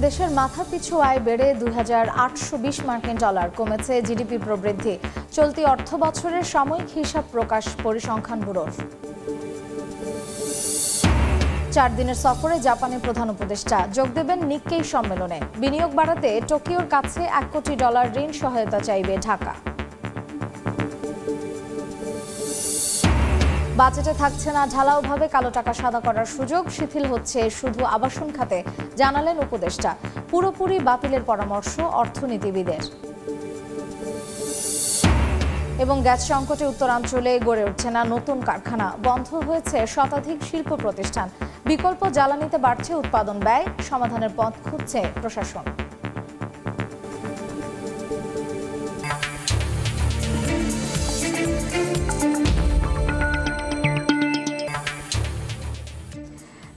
দেশের মাথাপিছু আয় বেড়ে ২,৮২০ মার্কিন ডলার, কমেছে জিডিপি প্রবৃদ্ধি। চলতি অর্থ বছরের সাময়িক হিসাব প্রকাশ পরিসংখ্যান ব্যুরোর। 4 দিনের সফরে জাপানের প্রধান উপদেষ্টা যোগ দেবেন নিক্কেই সম্মেলনে। বিনিয়োগ বাড়াতে টোকিওর কাছে $1 কোটি ঋণ সহায়তা চাইবে ঢাকা। বাজেটে থাকছে না ঢালাওভাবে কালো টাকা সাদা করার সুযোগ, শিথিল হচ্ছে শুধু আবাসন খাতে, জানালেন উপদেষ্টা। পুরোপুরি বাতিলের পরামর্শ অর্থনীতিবিদের। এবং গ্যাস সংকটে উত্তরাঞ্চলে গড়ে উঠছে না নতুন কারখানা, বন্ধ হয়েছে শতাধিক শিল্প প্রতিষ্ঠান। বিকল্প জ্বালানিতে বাড়ছে উৎপাদন ব্যয়, সমাধানের পথ খুঁজছে প্রশাসন।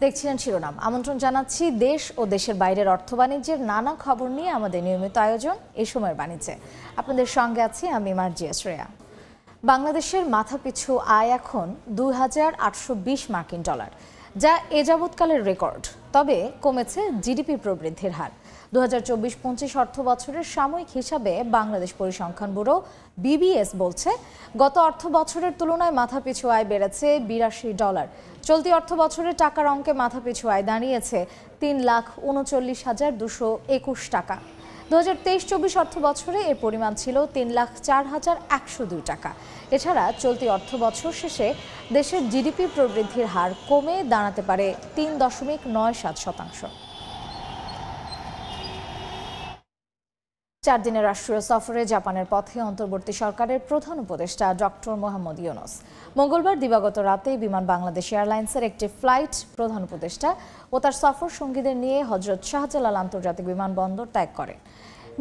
দেখছিলেন শিরোনাম। আমন্ত্রণ জানাচ্ছি দেশ ও দেশের বাইরের অর্থ বাণিজ্যের নানা খবর নিয়ে আমাদের নিয়মিত আয়োজন এই সময়ের বাণিজ্যে। আপনাদের সঙ্গে আছি আমি মার্জিয়া শ্রেয়া। বাংলাদেশের মাথাপিছু আয় এখন ২,৮২০ মার্কিন ডলার, যা এ যাবৎকালের রেকর্ড। তবে কমেছে জিডিপি প্রবৃদ্ধির হার। ২০২৪-২৫ অর্থ বছরের সাময়িক হিসাবে বাংলাদেশ পরিসংখ্যান ব্যুরো বিবিএস বলছে, গত অর্থ বছরের তুলনায় মাথাপিছু আয় বেড়েছে $৮২। চলতি অর্থ বছরে টাকার অঙ্কে মাথাপিছু আয় দাঁড়িয়েছে $৩,৩৯,২২১ টাকা। ২০২৩-২৪ অর্থ বছরে এর পরিমাণ ছিল $৩,০৪,১০২ টাকা। এছাড়া চলতি অর্থ বছর শেষে দেশের জিডিপি প্রবৃদ্ধির হার কমে দাঁড়াতে পারে ৩.৯৭%। 4 দিনের রাষ্ট্রীয় সফরে জাপানের পথে অন্তর্বর্তী সরকারের প্রধান উপদেষ্টা ডক্টর মোহাম্মদ ইউনূস। মঙ্গলবার দিবাগত রাতে বিমান বাংলাদেশ এয়ারলাইন্সের একটি ফ্লাইট প্রধান উপদেষ্টা ও তার সফর সঙ্গীদের নিয়ে হযরত শাহজালাল আন্তর্জাতিক বিমানবন্দর ত্যাগ করেন।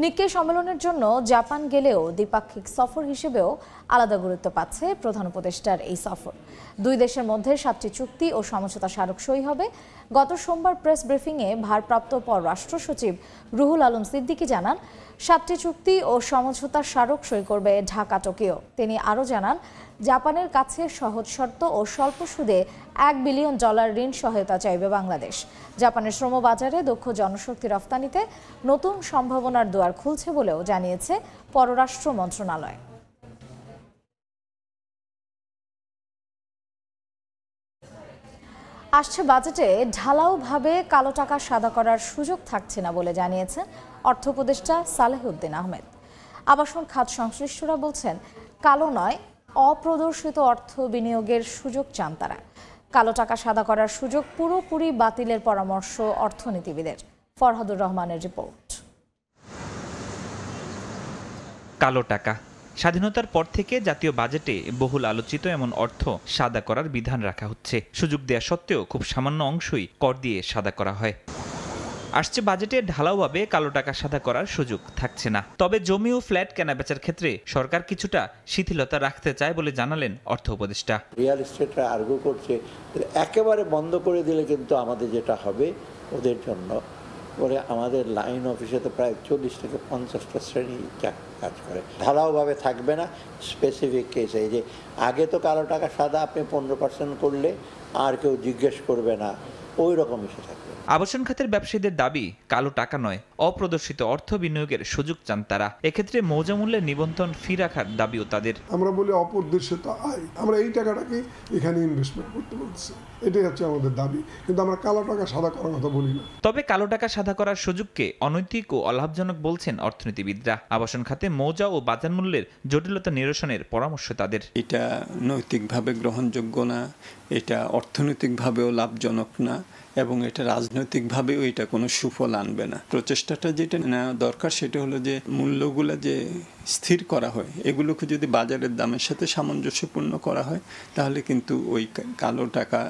নিক্কেই সম্মেলনের জন্য জাপান গেলেও দ্বিপাক্ষিক সফর হিসেবেও আলাদা গুরুত্ব পাচ্ছে প্রধান উপদেষ্টার এই সফর। দুই দেশের মধ্যে 7টি চুক্তি ও সমঝোতা স্মারক সই হবে। গত সোমবার প্রেস ব্রিফিংয়ে ভারপ্রাপ্ত পররাষ্ট্র সচিব রুহুল আলম সিদ্দিকী জানান, 7টি চুক্তি ও সমঝোতা স্মারক সই করবে ঢাকা টোকিও। তিনি আরও জানান, জাপানের কাছে সহজ শর্ত ও স্বল্প সুদে $1 বিলিয়ন ঋণ সহায়তা চাইবে বাংলাদেশ। জাপানের শ্রমবাজারে দক্ষ জনশক্তি রফতানিতে নতুন সম্ভাবনার দুয়ার খুলছে বলেও জানিয়েছে পররাষ্ট্র মন্ত্রণালয়। আসছে বাজেটে ঢালাওভাবে কালো টাকা সাদা করার সুযোগ থাকছে না বলে জানিয়েছেন অর্থ উপদেষ্টা সালেহউদ্দিন আহমেদ। আবাসন খাত সংশ্লিষ্টরা বলছেন, কালো নয়, অপ্রদর্শিত অর্থ বিনিয়োগের সুযোগ চান তারা। কালো টাকা সাদা করার সুযোগ পুরোপুরি বাতিলের পরামর্শ অর্থনীতিবিদের। ফরহাদুর রহমানের রিপোর্ট। কালো টাকা স্বাধীনতার পর থেকে জাতীয় বাজেটে বহুল আলোচিত এমন অর্থ সাদা করার বিধান রাখা হচ্ছে। সুযোগ দেয়া সত্ত্বেও খুব সামান্য অংশই কর দিয়ে সাদা করা হয়। আসছে বাজেটে ঢালাওভাবে কালো টাকা সাদা করার সুযোগ থাকছে না। তবে জমি ও ফ্ল্যাট কেনাবেচার ক্ষেত্রে সরকার কিছুটা শিথিলতা রাখতে চায় বলে জানালেন অর্থ উপদেষ্টা। রিয়েল এস্টেটরা আর্গু করছে একেবারে বন্ধ করে দিলে কিন্তু আমাদের যেটা হবে ওদের জন্য, পরে আমাদের লাইন অফিসে তো প্রায় 40 থেকে 50টা শ্রেণী কাজ করে। ঢালাওভাবে থাকবে না, স্পেসিফিক কেসে। এই যে আগে তো কালো টাকা সাদা আপনি 15% করলে আর কেউ জিজ্ঞেস করবে না, ওই রকম এসে থাকবে। আবাসন খাতের ব্যবসায়ীদের দাবি, কালো টাকা নয়, অপ্রদর্শিত অর্থ বিনিয়োগের সুযোগ চান তারা। এক্ষেত্রে মৌজা মূল্যের নিবন্ধন ফি রাখার দাবিও তাদের। আমরা বলি অপ্রদর্শিত আয়, আমরা এই টাকাটাকে এখানে ইনভেস্টমেন্ট করতে বলছি, এটাই হচ্ছে আমাদের দাবি, কিন্তু আমরা কালো টাকা সাদা করার কথা বলি না। তবে কালো টাকা সাদা করার সুযোগকে অনৈতিক ও অলাভজনক বলছেন অর্থনীতিবিদরা। আবাসন খাতে মৌজা ও বাজার মূল্যের জটিলতা নিরসনের পরামর্শ তাদের। এটা নৈতিকভাবে গ্রহণযোগ্য না, এটা অর্থনৈতিকভাবেও লাভজনক না, এবং এটা রাজনৈতিকভাবেও এটা কোনো সুফল আনবে না। প্রচেষ্টাটা যেটা নেওয়া দরকার সেটা হলো যে মূল্যগুলো যে স্থির করা হয়, এগুলোকে যদি বাজারের দামের সাথে সামঞ্জস্যপূর্ণ করা হয়, তাহলে কিন্তু ওই কালো টাকা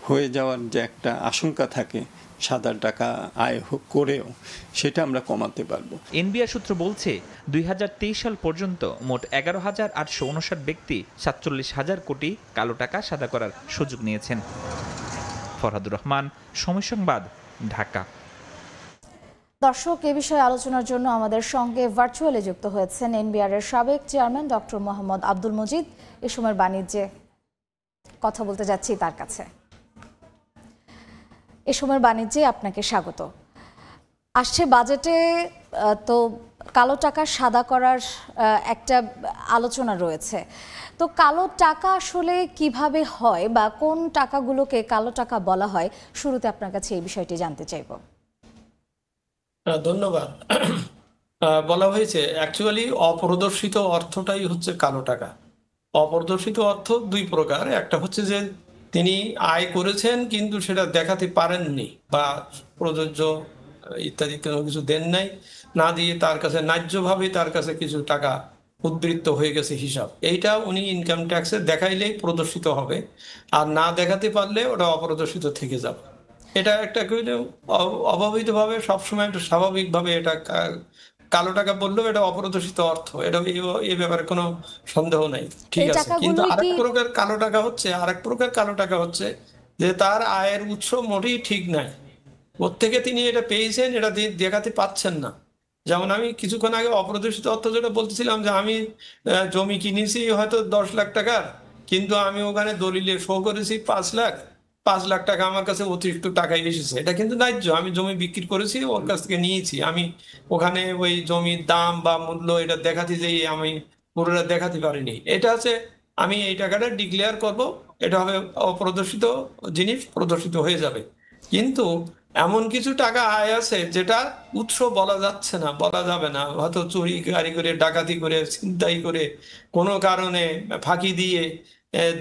হয়ে যাওয়ার যে একটা আশঙ্কা থাকে সাদা টাকা আয় করেও, সেটা আমরা কমাতে পারবো। এনবিআর সূত্র বলছে, 2023 সাল পর্যন্ত মোট 11,859 ব্যক্তি 47,000 কোটি কালো টাকা সাদা করার সুযোগ নিয়েছেন। ফরহাদুর রহমান, সময় সংবাদ, ঢাকা। দর্শক, এ বিষয়ে আলোচনার জন্য আমাদের সঙ্গে ভার্চুয়ালি যুক্ত হয়েছেন এনবিআর এর সাবেক চেয়ারম্যান ডক্টর মোহাম্মদ আব্দুল মজিদ। এ সময়ের বাণিজ্যে কথা বলতে যাচ্ছি তার কাছে। এ সময়ের বাণিজ্যে আপনাকে স্বাগত। আসছে বাজেটে তো কালো টাকা সাদা করার একটা আলোচনা রয়েছে। তো কালো টাকা আসলে কিভাবে হয় বা কোন টাকাগুলোকে কালো টাকা বলা হয়, শুরুতে আপনার কাছে এই বিষয়টি জানতে চাইব। ধন্যবাদ। বলা হয়েছে অ্যাকচুয়ালি অপ্রদর্শিত অর্থটাই হচ্ছে কালো টাকা। অপ্রদর্শিত অর্থ দুই প্রকার, একটা হচ্ছে যে তিনি আয় করেছেন কিন্তু সেটা দেখাতে পারেননি বা প্রযোজ্য ইত্যাদি কোনো কিছু দেন নাই, না দিয়ে তার কাছে ন্যায্যভাবে তার কাছে কিছু টাকা উদ্বৃত্ত হয়ে গেছে হিসাব, এইটা উনি ইনকাম ট্যাক্সে দেখাইলেই প্রদর্শিত হবে, আর না দেখাতে পারলে ওটা অপ্রদর্শিত থেকে যাবে। এটা একটা অবহিতভাবে সবসময় একটা স্বাভাবিকভাবে এটা কালো টাকা বললেও এটা অপ্রদর্শিত অর্থ, এটা এই ব্যাপারে কোনো সন্দেহ নাই, ঠিক আছে। কিন্তু আরেক প্রকার কালো টাকা হচ্ছে যে তার আয়ের উৎস মোটেই ঠিক নাই, প্রত্যেকে তিনি এটা পেয়েছেন, এটা দেখাতে পাচ্ছেন না। যেমন আমি কিছুক্ষণ আগে অপ্রদর্শিত অর্থ যেটা বলতেছিলাম, যে আমি জমি কিনেছি হয়তো 10 লাখ টাকার, কিন্তু আমি ওখানে দলিলে শো করেছি 5 লাখ টাকা আমার কাছে অতিরিক্ত টাকায় এসেছে, এটা কিন্তু ন্যায্য। আমি জমি বিক্রি করেছি, ওর কাছ থেকে নিয়েছি, আমি ওখানে ওই জমির দাম বা মূল্য এটা দেখাতে যেয়ে আমি পুরোটা দেখাতে পারিনি। এটা হচ্ছে আমি এই টাকাটা ডিক্লেয়ার করব, এটা হবে অপ্রদর্শিত জিনিস, প্রদর্শিত হয়ে যাবে। কিন্তু এমন কিছু টাকা আয় আছে যেটা উৎস বলা যাচ্ছে না, বলা যাবে না, হয়তো চুরি গাড়ি করে, ডাকাতি করে, ছিনতাই করে, কোনো কারণে ফাঁকি দিয়ে,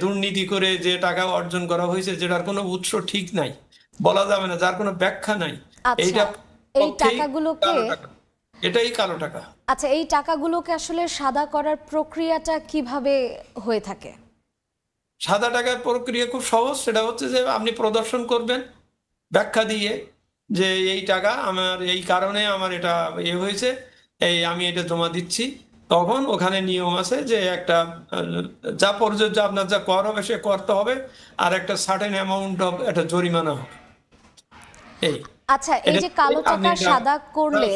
দুর্নীতি করে যে টাকা অর্জন করা হয়েছে, যেটার কোনো উৎস ঠিক নাই, বলা যাবে না, যার কোনো ব্যাখ্যা নাই, এইটা এই টাকাগুলোকে, এটাই কালো টাকা। আচ্ছা, এই টাকাগুলোকে আসলে সাদা করার প্রক্রিয়াটা কিভাবে হয়ে থাকে? সাদা টাকার প্রক্রিয়া খুব সহজ, সেটা হচ্ছে যে আপনি প্রদর্শন করবেন ব্যাখ্যা দিয়ে যে এই টাকা আমার এই কারণে আমার এটা হয়েছে, আমি এটা জমা দিচ্ছি। তখন ওখানে নিয়ম আছে যে একটা যা প্রযোজ্য আপনার যা কর হবে সে করতে হবে, আর একটা সার্টেন অ্যামাউন্ট অফ একটা জরিমানা হবে। আচ্ছা, এই যে কালো টাকা সাদা করলে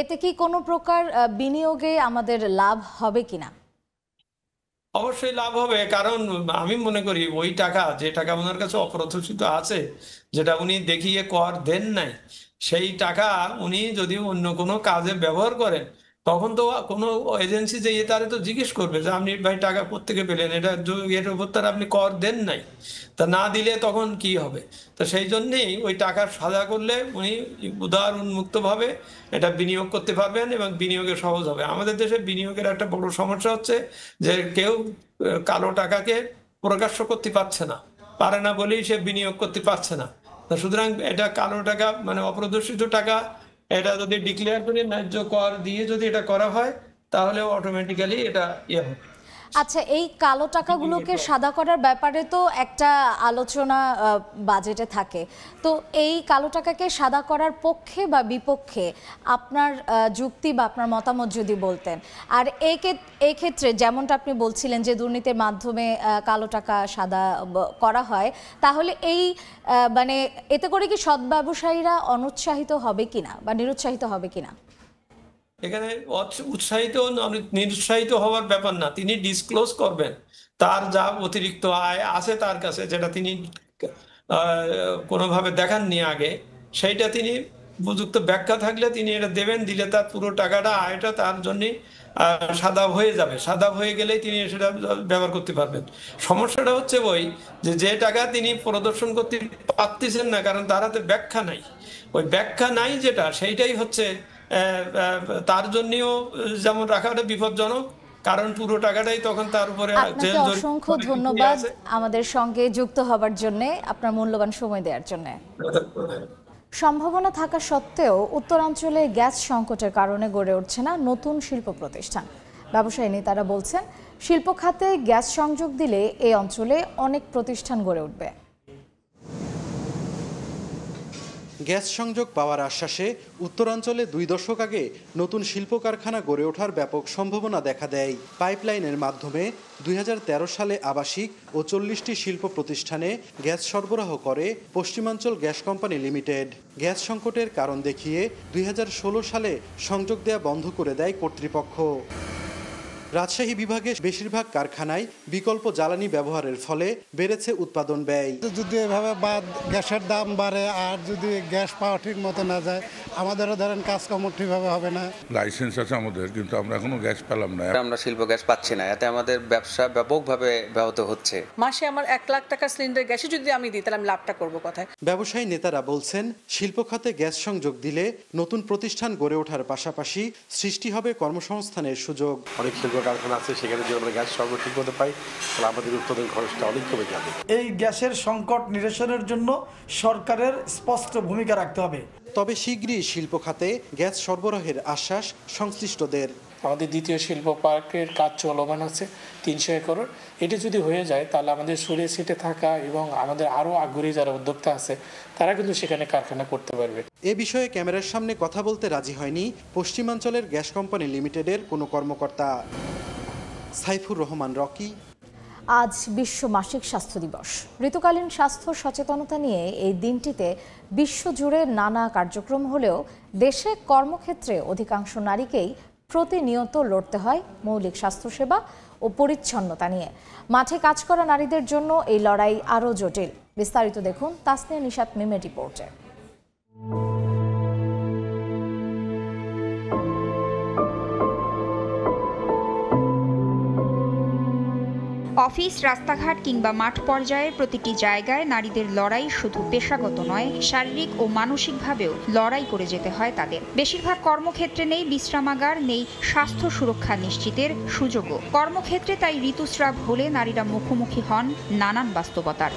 এতে কি কোনো প্রকার বিনিয়োগে আমাদের লাভ হবে কিনা? অবশ্যই লাভ হবে, কারণ আমি মনে করি ওই টাকা, যে টাকা ওনার কাছে অপ্রদর্শিত আছে, যেটা উনি দেখিয়ে কর দেন নাই, সেই টাকা উনি যদি অন্য কোনো কাজে ব্যবহার করেন, তখন তো কোনো এজেন্সি যে তারে তো জিজ্ঞেস করবে যে আপনি ভাই টাকা কোত্থেকে পেলেন, এর উপর তার আপনি কর দেন নাই, তা না দিলে তখন কি হবে। তো সেই জন্যেই ওই টাকা সাদা করলে উনি উদার উন্মুক্তভাবে এটা বিনিয়োগ করতে পারবেন এবং বিনিয়োগে সহজ হবে। আমাদের দেশে বিনিয়োগের একটা বড় সমস্যা হচ্ছে যে কেউ কালো টাকাকে প্রকাশ্য করতে পারে না বলেই সে বিনিয়োগ করতে পারছে না। সুতরাং এটা কালো টাকা মানে অপ্রদর্শিত টাকা, এটা যদি ডিক্লেয়ার করে ন্যায্য কর দিয়ে যদি এটা করা হয়, তাহলে অটোমেটিক্যালি এটা হবে। আচ্ছা, এই কালো টাকাগুলোকে সাদা করার ব্যাপারে তো একটা আলোচনা বাজেটে থাকে, তো এই কালো টাকাকে সাদা করার পক্ষে বা বিপক্ষে আপনার যুক্তি বা আপনার মতামত যদি বলতেন। আর এই ক্ষেত্রে যেমনটা আপনি বলছিলেন যে দুর্নীতির মাধ্যমে কালো টাকা সাদা করা হয়, তাহলে এই মানে এতে করে কি সৎ ব্যবসায়ীরা অনুৎসাহিত হবে কিনা বা নিরুৎসাহিত হবে কিনা? এখানে উৎসাহিত নিরুৎসাহিত হওয়ার ব্যাপার না, তিনি ডিসক্লোজ করবেন তার যা অতিরিক্ত আয় আছে তার কাছে, যেটা তিনি কোনোভাবে দেখাননি আগে, সেইটা তিনি উপযুক্ত ব্যাখ্যা থাকলে তিনি এটা দেবেন, দিলে তার পুরো টাকাটা আয়টা তার জন্য সাদা হয়ে যাবে। সাদা হয়ে গেলেই তিনি সেটা ব্যবহার করতে পারবেন। সমস্যাটা হচ্ছে যে টাকা তিনি প্রদর্শন করতে পারতেছেন না, কারণ তার হাতে ব্যাখ্যা নাই। ওই ব্যাখ্যা নাই যেটা, সেইটাই হচ্ছে তার জন্যও যেমন রাখাটা বিপজ্জনক, কারণ পুরো টাকাটাই তখন তার উপরে। আপনাকে অসংখ্য ধন্যবাদ আমাদের সঙ্গে যুক্ত হবার জন্য, আপনার মূল্যবান সময় দেওয়ার জন্য। সম্ভাবনা থাকা সত্ত্বেও উত্তরাঞ্চলে গ্যাস সংকটের কারণে গড়ে উঠছে না নতুন শিল্প প্রতিষ্ঠান। ব্যবসায়ী নেতারা বলছেন, শিল্প খাতে গ্যাস সংযোগ দিলে এই অঞ্চলে অনেক প্রতিষ্ঠান গড়ে উঠবে। গ্যাস সংযোগ পাওয়ার আশ্বাসে উত্তরাঞ্চলে 2 দশক আগে নতুন শিল্প কারখানা গড়ে ওঠার ব্যাপক সম্ভাবনা দেখা দেয়। পাইপলাইনের মাধ্যমে 2013 সালে আবাসিক ও 40টি শিল্প প্রতিষ্ঠানে গ্যাস সরবরাহ করে পশ্চিমাঞ্চল গ্যাস কোম্পানি লিমিটেড। গ্যাস সংকটের কারণ দেখিয়ে 2016 সালে সংযোগ দেয়া বন্ধ করে দেয় কর্তৃপক্ষ। রাজশাহী বিভাগে বেশিরভাগ কারখানায় বিকল্প জ্বালানি ব্যবহারের ফলে বেড়েছে উৎপাদন ব্যয়। যদি এভাবে গ্যাসের দাম বাড়ে আর যদি গ্যাস পাওয়া ঠিক মতো না যায়, আমাদেরও ধরেন কাজকর্ম ঠিকভাবে হবে না। লাইসেন্স আছে আমাদের, কিন্তু আমরা এখনো গ্যাস পেলাম না। আমরা শিল্প গ্যাস পাচ্ছি না, এতে আমাদের ব্যবসা ব্যাপকভাবে ব্যাহত হচ্ছে। মাসে আমার 1 লাখ টাকা সিলিন্ডার গ্যাসে যদি আমি দিই তাহলে আমি লাভটা করবো কোথায়? ব্যবসায়ী নেতারা বলছেন, শিল্প খাতে গ্যাস সংযোগ দিলে নতুন প্রতিষ্ঠান গড়ে ওঠার পাশাপাশি সৃষ্টি হবে কর্মসংস্থানের সুযোগ। অনেক শিল্প কারখানা আছে, সেখানে যদি আমরা গ্যাস সংযোগ ঠিক মতো পাই তাহলে আমাদের উৎপাদন খরচটা অনেক কমে যাবে। এই গ্যাসের সংকট নিরসনের জন্য সরকারের স্পষ্ট ভূমিকা রাখতে হবে। তবে শীঘ্রই শিল্প খাতে গ্যাস সরবরাহের আশ্বাস সংশ্লিষ্টদের। আমাদের দ্বিতীয় শিল্প পার্কের কাজ চলমান আছে 300 একর। এটি যদি হয়ে যায় তাহলে আমাদের সরিয়ে সিটে থাকা এবং আমাদের আরও আগ্রহী যারা উদ্যোক্তা আছে তারা কিন্তু সেখানে কারখানা করতে পারবে। এ বিষয়ে ক্যামেরার সামনে কথা বলতে রাজি হয়নি পশ্চিমাঞ্চলের গ্যাস কোম্পানি লিমিটেডের কোনো কর্মকর্তা। সাইফুর রহমান রকি। আজ বিশ্ব মাসিক স্বাস্থ্য দিবস। ঋতুকালীন স্বাস্থ্য সচেতনতা নিয়ে এই দিনটিতে বিশ্বজুড়ে নানা কার্যক্রম হলেও দেশে কর্মক্ষেত্রে অধিকাংশ নারীকেই প্রতিনিয়ত লড়তে হয় মৌলিক স্বাস্থ্যসেবা ও পরিচ্ছন্নতা নিয়ে। মাঠে কাজ করা নারীদের জন্য এই লড়াই আরও জটিল। বিস্তারিত দেখুন তাসনিয়া নিশাত মিমের রিপোর্টে। অফিস, রাস্তাঘাট কিংবা মাঠ পর্যায়ে প্রতিটি জায়গায় নারীদের লড়াই শুধু পেশাগত নয়, শারীরিক ও মানসিকভাবেও লড়াই করে যেতে হয় তাদের। বেশিরভাগ কর্মক্ষেত্রে নেই বিশ্রামাগার, নেই স্বাস্থ্য সুরক্ষা নিশ্চিতের সুযোগও। কর্মক্ষেত্রে তাই ঋতুস্রাব হলে নারীরা মুখোমুখি হন নানান বাস্তবতার।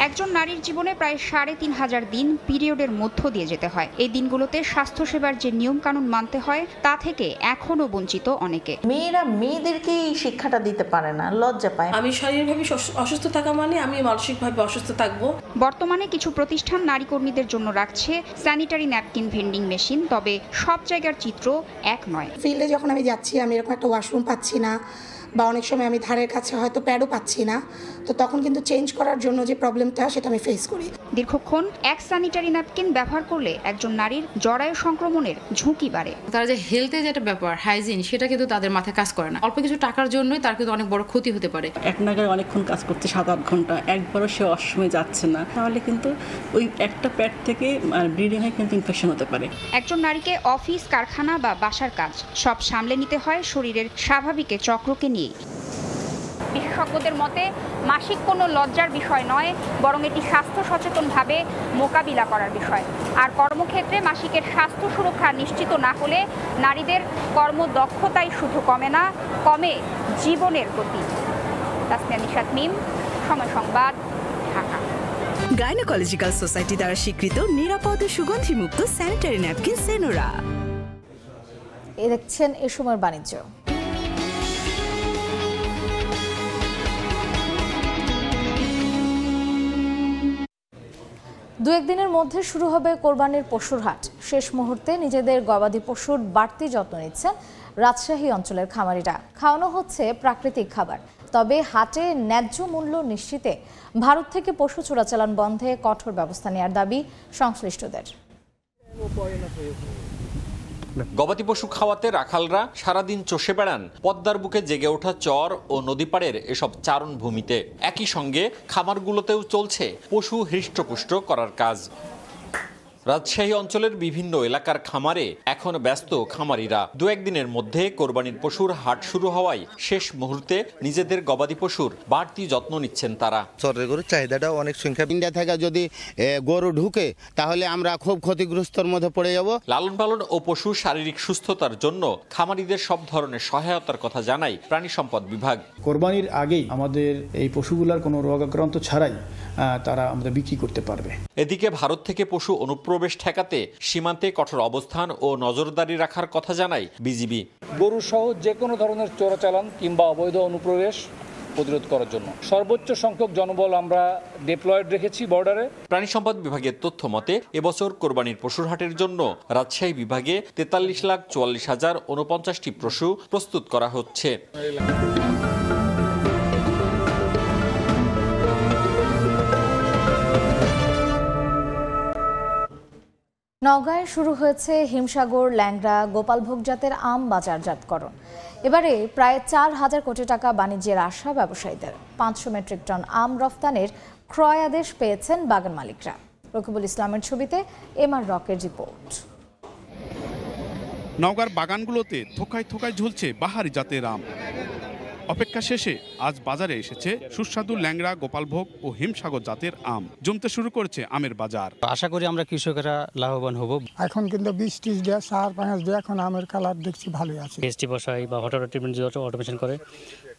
একজন নারীর জীবনে প্রায় ৩৫০০ দিন পিরিয়ডের মধ্য দিয়ে যেতে হয়। এই দিনগুলোতে স্বাস্থ্যসেবার যে নিয়মকানুন মানতে হয় তা থেকে এখনো বঞ্চিত অনেকে। মেয়েরা মেয়েদেরকে এই শিক্ষাটা দিতে পারে না, লজ্জা পায়। আমি শারীরিকভাবে অসুস্থ থাকা মানে আমি মানসিকভাবে অসুস্থ থাকবো। বর্তমানে কিছু প্রতিষ্ঠান নারী কর্মীদের জন্য রাখছে স্যানিটারি ন্যাপকিন ভেন্ডিং মেশিন, তবে সব জায়গার চিত্র এক নয়। ফিল্ডে যখন আমি যাচ্ছি আমি এরকম একটা ওয়াশরুম পাচ্ছি না, বা অনেক সময় আমি ধারের কাছে হয়তো প্যাডও পাচ্ছি না, তো তখন কিন্তু চেঞ্জ করার জন্য যে প্রবলেমটা সেটা আমি ফেস করি। দীর্ঘক্ষণ এক স্যানিটারি ন্যাপকিন ব্যবহার করলে একজন নারীর জরায়ু সংক্রমণের ঝুঁকি বাড়ে। তারা যে হেলথে যেটা ব্যাপার হাইজিন, সেটা কিন্তু তাদের মাথায় কাজ করে না। অল্প কিছু টাকার জন্যই তার কিন্তু অনেক বড় ক্ষতি হতে পারে। এক নাগারে অনেকক্ষণ কাজ করতে 7-8 ঘন্টা, একবারও সে অসময়ে যাচ্ছে না, তাহলে কিন্তু ওই একটা প্যাড থেকে ব্লিডিং হয়ে কিন্তু ইনফেকশন হতে পারে। একজন নারীকে অফিস, কারখানা বা বাসার কাজ সব সামলে নিতে হয় শরীরের স্বাভাবিক চক্রকে নিয়ে। বিশেষজ্ঞদের মতে মাসিক কোনো লজ্জার বিষয় নয়, বরং এটি স্বাস্থ্য সচেতনভাবে মোকাবিলা করার বিষয়। আর কর্মক্ষেত্রে মাসিকের স্বাস্থ্য সুরক্ষা নিশ্চিত না হলে নারীদের কর্মদক্ষতাই শুধু কমে না, কমে জীবনের গতি। তাসনিয়া নিশাত মিম, সময় সংবাদ, ঢাকা। গাইনোকোলজিক্যাল সোসাইটি দ্বারা স্বীকৃত নিরাপদ ও সুগন্ধিমুক্ত স্যানিটারি ন্যাপকিন সেনোরা। এ দেখছেন এ সময়ের বাণিজ্য। দু একদিনের মধ্যে শুরু হবে কোরবানির পশুর হাট। শেষ মুহূর্তে নিজেদের গবাদি পশুর বাড়তি যত্ন নিচ্ছেন রাজশাহী অঞ্চলের খামারিরা। খাওয়ানো হচ্ছে প্রাকৃতিক খাবার, তবে হাটে ন্যায্য মূল্য নিশ্চিতে ভারত থেকে পশু চোরাচালান বন্ধে কঠোর ব্যবস্থা নেওয়ার দাবি সংশ্লিষ্টদের। গবাদি পশু খাওয়াতে রাখালরা সারাদিন চষে বেড়ান পদ্মার বুকে জেগে ওঠা চর ও নদীপাড়ের এসব চারণ ভূমিতে। একই সঙ্গে খামারগুলোতেও চলছে পশু হৃষ্টপুষ্ট করার কাজ। রাজশাহী অঞ্চলের বিভিন্ন এলাকার খামারে এখন ব্যস্ত খামারিরা। দু একদিনের মধ্যে কোরবানির পশুর হাট শুরু হওয়ায় শেষ মুহূর্তে নিজেদের গবাদি পশুর বাড়তি যত্ন নিচ্ছেন তারা। চরের গরুর চাহিদাটাও অনেক সংখ্যা। ইন্ডিয়া থেকে যদি গরু ঢুকে তাহলে আমরা খুব ক্ষতিগ্রস্তর মধ্যে পড়ে যাব। লালন পালন ও পশু শারীরিক সুস্থতার জন্য খামারিদের সব ধরনের সহায়তার কথা জানায় প্রাণী সম্পদ বিভাগ। কোরবানির আগেই আমাদের এই পশুগুলার কোনো রোগাক্রান্ত ছাড়াই তারা আমাদের বিক্রি করতে পারবে। এদিকে ভারত থেকে পশু অনুপ্রবেশ ঠেকাতে সীমান্তে কঠোর অবস্থান ও নজরদারি রাখার কথা জানায় বিজিবি। গরু সহ যে কোনো ধরনের চোরাচালান কিংবা অবৈধ অনুপ্রবেশ প্রতিরোধ করার জন্য সর্বোচ্চ সংখ্যক জনবল আমরা ডিপ্লয়েড রেখেছি বর্ডারে। প্রাণী সম্পদ বিভাগের তথ্য মতে এবছর কোরবানির পশুর হাটের জন্য রাজশাহী বিভাগে 43,44,049টি পশু প্রস্তুত করা হচ্ছে। নওগাঁয় শুরু হয়েছে হিমসাগর, ল্যাংড়া, গোপালভোগ জাতের আম বাজারজাতকরণ। এবারে প্রায় 4,000 কোটি টাকা বাণিজ্যের আশা ব্যবসায়ীদের। 500 মেট্রিক টন আম রফতানির ক্রয় আদেশ পেয়েছেন বাগান মালিকরা। রকিবুল ইসলামের ছবিতে এমআর রকের রিপোর্ট। নওগাঁর বাগানগুলোতে থোকায় থোকায় ঝুলছে বাহারি জাতের আম। অপেক্ষা শেষে আজ বাজারে এসেছে সুস্বাদু ল্যাংড়া, গোপালভোগ ও হিমসাগর জাতের আম। জমতে শুরু করেছে আমের বাজার। আশা করি আমরা কৃষকেরা লাভবান হব। এখন কিন্তু 20-30 দিয়ে 4-5 দিয়ে এখন আমের কালার দেখছি ভালোই আছে। এসটি বসাই বা হঠাৎ ট্রিটমেন্ট যদি অটোমেশন করে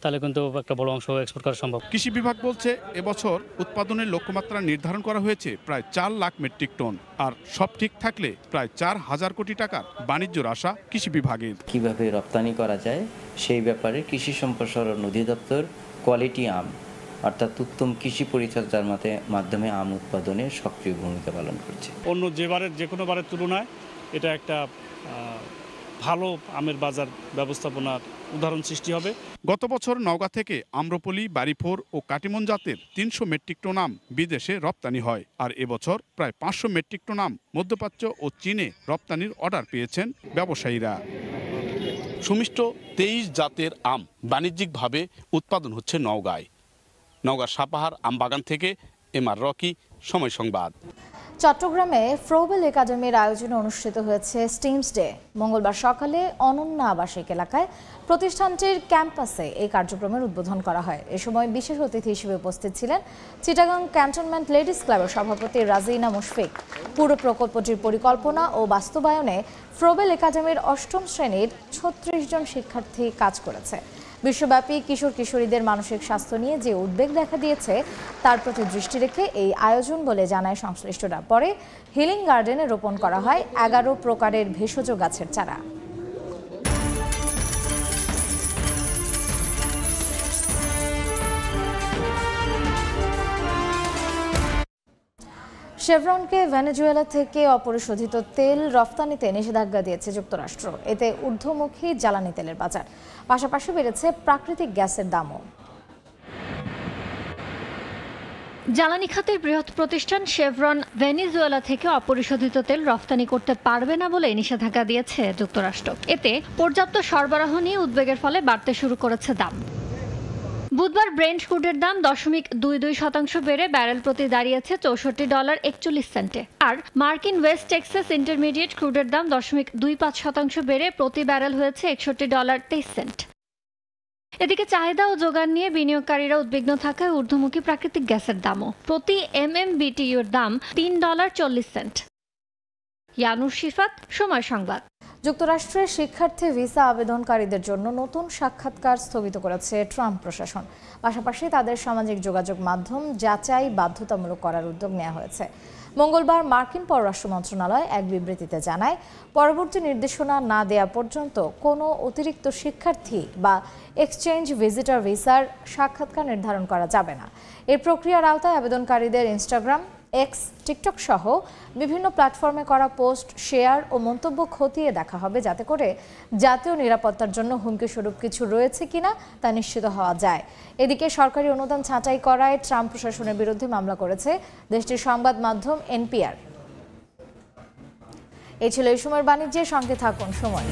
তাহলে কিন্তু একটা বড় অংশ এক্সপোর্ট করা সম্ভব। কৃষি বিভাগ বলছে এবছর উৎপাদনের লক্ষ্যমাত্রা নির্ধারণ করা হয়েছে প্রায় 4 লাখ মেট্রিক টন। আর সব ঠিক থাকলে প্রায় 4,000 কোটি টাকার বাণিজ্যর আশা কৃষি বিভাগের। কিভাবে রপ্তানি করা যায় সেই ব্যাপারে কৃষি সম্প্রসারণ অধিদপ্তর কোয়ালিটি আম অর্থাৎ উত্তম কৃষি পরিচর্যার মাধ্যমে আম উৎপাদনে সক্রিয় ভূমিকা পালন করছে। অন্য যে কোনো বারের তুলনায় এটা একটা ভালো আমের বাজার ব্যবস্থাপনার উদাহরণ সৃষ্টি হবে। গত বছর নওগাঁ থেকে আম্রপলি, বাড়িফোর ও কাটিমন জাতের 300 মেট্রিক টন আম বিদেশে রপ্তানি হয়। আর এবছর প্রায় 500 মেট্রিক টন আম মধ্যপ্রাচ্য ও চীনে রপ্তানির অর্ডার পেয়েছেন ব্যবসায়ীরা। সুমিষ্ট 23 জাতের আম বাণিজ্যিকভাবে উৎপাদন হচ্ছে নওগাঁয়। নওগাঁর সাপাহার আম বাগান থেকে এমআর রকি, সময় সংবাদ। চট্টগ্রামে ফ্রোবেল একাডেমির আয়োজনে অনুষ্ঠিত হয়েছে স্টিমস ডে। মঙ্গলবার সকালে অনন্যা আবাসিক এলাকায় প্রতিষ্ঠানটির ক্যাম্পাসে এই কার্যক্রমের উদ্বোধন করা হয়। এ সময় বিশেষ অতিথি হিসেবে উপস্থিত ছিলেন চিটাগাং ক্যান্টনমেন্ট লেডিস ক্লাবের সভাপতি রাজিনা মুশফিক। পুরো প্রকল্পটির পরিকল্পনা ও বাস্তবায়নে ফ্রোবেল একাডেমির 8ম শ্রেণীর 36 জন শিক্ষার্থী কাজ করেছে। বিশ্বব্যাপী কিশোর কিশোরীদের মানসিক স্বাস্থ্য নিয়ে যে উদ্বেগ দেখা দিয়েছে তার প্রতি দৃষ্টি রেখে এই আয়োজন বলে জানায় সংশ্লিষ্টরা। পরে হিলিং গার্ডেনে রোপণ করা হয় 11 প্রকারের ভেষজ গাছের চারা। শেভরনকে ভেনেজুয়েলা থেকে অপরিশোধিত তেল রফতানিতে নিষেধাজ্ঞা দিয়েছে যুক্তরাষ্ট্র। এতে ঊর্ধ্বমুখী জ্বালানি তেলের বাজার, পাশাপাশি বেড়েছে প্রাকৃতিক গ্যাসের দামও। জ্বালানি খাতের বৃহৎ প্রতিষ্ঠান শেভরন ভেনেজুয়েলা থেকে অপরিশোধিত তেল রফতানি করতে পারবে না বলে নিষেধাজ্ঞা দিয়েছে যুক্তরাষ্ট্র। এতে পর্যাপ্ত সরবরাহ নিয়ে উদ্বেগের ফলে বাড়তে শুরু করেছে দাম। বুধবার ব্রেন্ট ক্রুডের দাম 0.22% বেড়ে ব্যারেল প্রতি দাঁড়িয়েছে $64.41। আর মার্কিন ওয়েস্ট টেক্সাস ইন্টারমিডিয়েট ক্রুডের দাম 0.25% বেড়ে প্রতি ব্যারেল হয়েছে $61.23। এদিকে চাহিদা ও যোগান নিয়ে বিনিয়োগকারীরা উদ্বিগ্ন থাকায় ঊর্ধ্বমুখী প্রাকৃতিক গ্যাসের দামও। প্রতি MMBTUর দাম $3.40। ইয়ানুর শিফাত, সময় সংবাদ। যুক্তরাষ্ট্রের শিক্ষার্থী ভিসা আবেদনকারীদের জন্য নতুন সাক্ষাৎকার স্থগিত করেছে ট্রাম্প প্রশাসন। পাশাপাশি তাদের সামাজিক যোগাযোগ মাধ্যম যাচাই বাধ্যতামূলক করার উদ্যোগ নেওয়া হয়েছে। মঙ্গলবার মার্কিন পররাষ্ট্র মন্ত্রণালয় এক বিবৃতিতে জানায়, পরবর্তী নির্দেশনা না দেয়া পর্যন্ত কোনো অতিরিক্ত শিক্ষার্থী বা এক্সচেঞ্জ ভিজিটর ভিসার সাক্ষাৎকার নির্ধারণ করা যাবে না। এই প্রক্রিয়ার আওতায় আবেদনকারীদের ইনস্টাগ্রাম, এক্স, টিকটক সহ বিভিন্ন প্ল্যাটফর্মে করা পোস্ট, শেয়ার ও মন্তব্য খতিয়ে দেখা হবে, যাতে করে জাতীয় নিরাপত্তার জন্য হুমকিস্বরূপ কিছু রয়েছে কিনা তা নিশ্চিত হওয়া যায়। এদিকে সরকারি অনুদান ছাঁটাই করায় ট্রাম্প প্রশাসনের বিরুদ্ধে মামলা করেছে দেশটির সংবাদ মাধ্যম NPR। এই ছিল এই সময়ের বাণিজ্যের সঙ্গে থাকুন সময়।